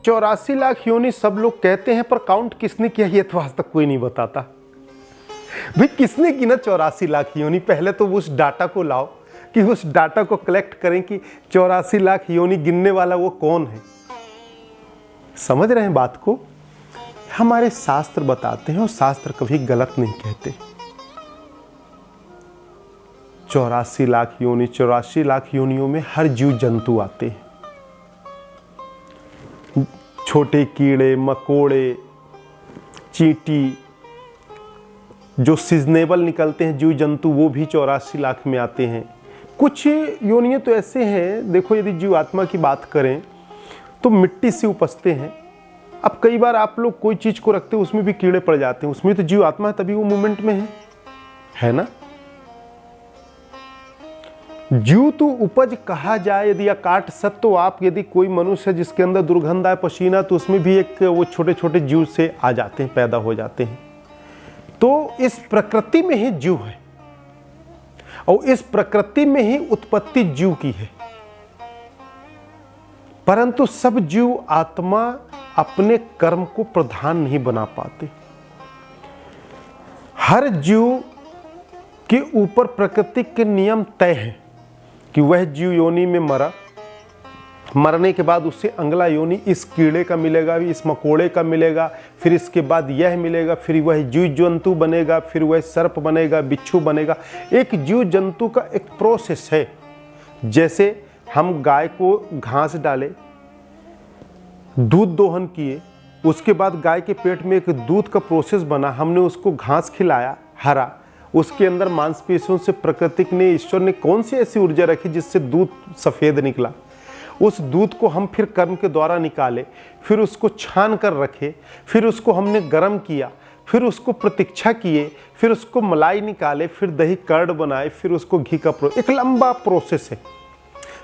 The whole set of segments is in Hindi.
84 लाख योनि सब लोग कहते हैं, पर काउंट किसने किया ये तो आज तक कोई नहीं बताता। भाई किसने गिना 84 लाख योनि? पहले तो उस डाटा को लाओ, कि उस डाटा को कलेक्ट करें कि 84 लाख योनि गिनने वाला वो कौन है। समझ रहे हैं बात को? हमारे शास्त्र बताते हैं और शास्त्र कभी गलत नहीं कहते। 84 लाख योनि, 84 लाख योनियों में हर जीव जंतु आते हैं। छोटे कीड़े मकोड़े, चींटी, जो सीजनेबल निकलते हैं जीव जंतु, वो भी 84 लाख में आते हैं। कुछ योनियां तो ऐसे हैं, देखो यदि जीव आत्मा की बात करें तो मिट्टी से उपजते हैं। अब कई बार आप लोग कोई चीज को रखते हो उसमें भी कीड़े पड़ जाते हैं, उसमें तो जीव आत्मा है, तभी वो मूवमेंट में है ना। जीव तो उपज कहा जाए यदि या काट सत, तो आप यदि कोई मनुष्य है जिसके अंदर दुर्गंध आए पसीना, तो उसमें भी एक वो छोटे छोटे जीव से आ जाते हैं, पैदा हो जाते हैं। तो इस प्रकृति में ही जीव है और इस प्रकृति में ही उत्पत्ति जीव की है। परंतु सब जीव आत्मा अपने कर्म को प्रधान नहीं बना पाते। हर जीव के ऊपर प्रकृति के नियम तय हैं कि वह जीव योनि में मरा, मरने के बाद उससे अगला योनि इस कीड़े का मिलेगा, इस मकोड़े का मिलेगा, फिर इसके बाद यह मिलेगा, फिर वह जीव जंतु बनेगा, फिर वह सर्प बनेगा, बिच्छू बनेगा। एक जीव जंतु का एक प्रोसेस है। जैसे हम गाय को घास डाले, दूध दोहन किए, उसके बाद गाय के पेट में एक दूध का प्रोसेस बना, हमने उसको घास खिलाया हरा, उसके अंदर मांसपेशियों से प्रकृति ने, ईश्वर ने कौन सी ऐसी ऊर्जा रखी जिससे दूध सफ़ेद निकला। उस दूध को हम फिर कर्म के द्वारा निकाले, फिर उसको छान कर रखे, फिर उसको हमने गर्म किया, फिर उसको प्रतीक्षा किए, फिर उसको मलाई निकाले, फिर दही कर्ड बनाए, फिर उसको घी का एक लंबा प्रोसेस है।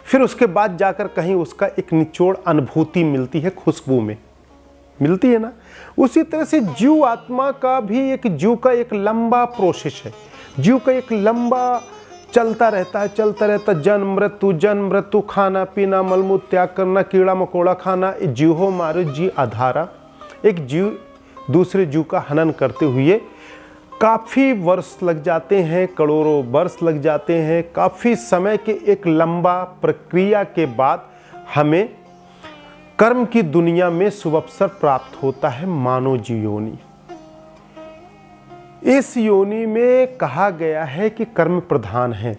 फिर उसके बाद जाकर कहीं उसका एक निचोड़ अनुभूति मिलती है, खुशबू में मिलती है ना। उसी तरह से जीव आत्मा का भी एक जीव का एक लंबा प्रोसेस है। जीव का एक लंबा चलता रहता है, चलता रहता, जन्म मृत्यु, खाना पीना, मलमूत्र त्याग करना, कीड़ा मकोड़ा खाना, जीव हो मारो जी आधारा। एक जीव दूसरे जीव का हनन करते हुए काफ़ी वर्ष लग जाते हैं, करोड़ों वर्ष लग जाते हैं। काफ़ी समय के एक लंबा प्रक्रिया के बाद हमें कर्म की दुनिया में शुभ अवसर प्राप्त होता है, मानव जीव योनि। इस योनि में कहा गया है कि कर्म प्रधान है।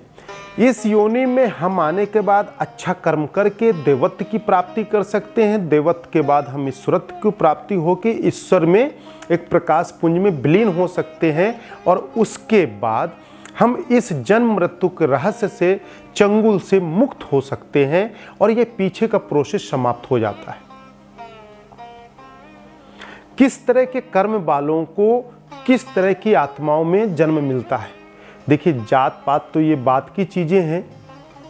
इस योनि में हम आने के बाद अच्छा कर्म करके देवत्व की प्राप्ति कर सकते हैं। देवत्व के बाद हम ईश्वरत्व की प्राप्ति होकर ईश्वर में एक प्रकाश पुंज में विलीन हो सकते हैं, और उसके बाद हम इस जन्म मृत्यु के रहस्य से, चंगुल से मुक्त हो सकते हैं, और ये पीछे का प्रोसेस समाप्त हो जाता है। किस तरह के कर्म वालों को किस तरह की आत्माओं में जन्म मिलता है। देखिए, जात पात तो ये बात की चीजें हैं,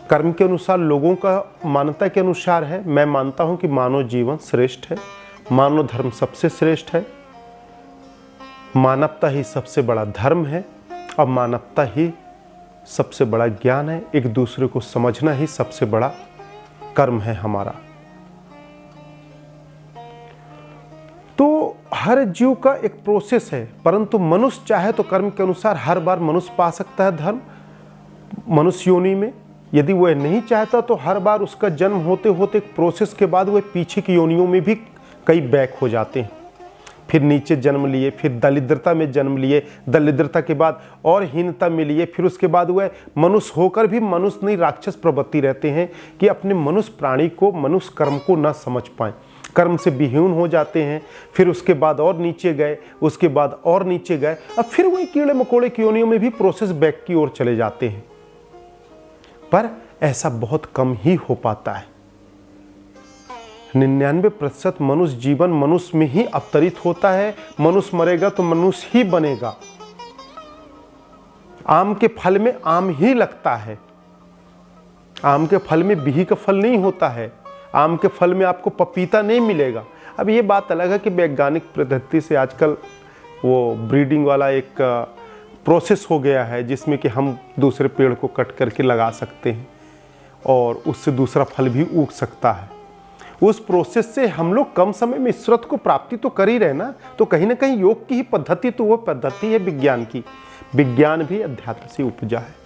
कर्म के अनुसार लोगों का मान्यता के अनुसार है। मैं मानता हूं कि मानव जीवन श्रेष्ठ है, मानव धर्म सबसे श्रेष्ठ है, मानवता ही सबसे बड़ा धर्म है, और मानवता ही सबसे बड़ा ज्ञान है। एक दूसरे को समझना ही सबसे बड़ा कर्म है हमारा। तो हर जीव का एक प्रोसेस है, परंतु मनुष्य चाहे तो कर्म के अनुसार हर बार मनुष्य पा सकता है धर्म मनुष्य योनि में। यदि वह नहीं चाहता तो हर बार उसका जन्म होते होते एक प्रोसेस के बाद वह पीछे की योनियों में भी कई बैक हो जाते हैं। फिर नीचे जन्म लिए, फिर दरिद्रता में जन्म लिए, दरिद्रता के बाद और हीनता में लिए, फिर उसके बाद वह मनुष्य होकर भी मनुष्य नहीं राक्षस प्रवृत्ति रहते हैं कि अपने मनुष्य प्राणी को, मनुष्य कर्म को न समझ पाएं, कर्म से विहीन हो जाते हैं। फिर उसके बाद और नीचे गए, उसके बाद और नीचे गए, अब फिर वही कीड़े मकोड़े की योनियों में भी प्रोसेस बैक की ओर चले जाते हैं। पर ऐसा बहुत कम ही हो पाता है। 99% मनुष्य जीवन मनुष्य में ही अवतरित होता है। मनुष्य मरेगा तो मनुष्य ही बनेगा। आम के फल में आम ही लगता है, आम के फल में बिही का फल नहीं होता है, आम के फल में आपको पपीता नहीं मिलेगा। अब ये बात अलग है कि वैज्ञानिक पद्धति से आजकल वो ब्रीडिंग वाला एक प्रोसेस हो गया है, जिसमें कि हम दूसरे पेड़ को कट करके लगा सकते हैं और उससे दूसरा फल भी उग सकता है। उस प्रोसेस से हम लोग कम समय में ईश्वरत्व को प्राप्ति तो कर ही रहे ना। तो कहीं ना कहीं योग की ही पद्धति तो वो पद्धति है विज्ञान की। विज्ञान भी अध्यात्म से उपजा है।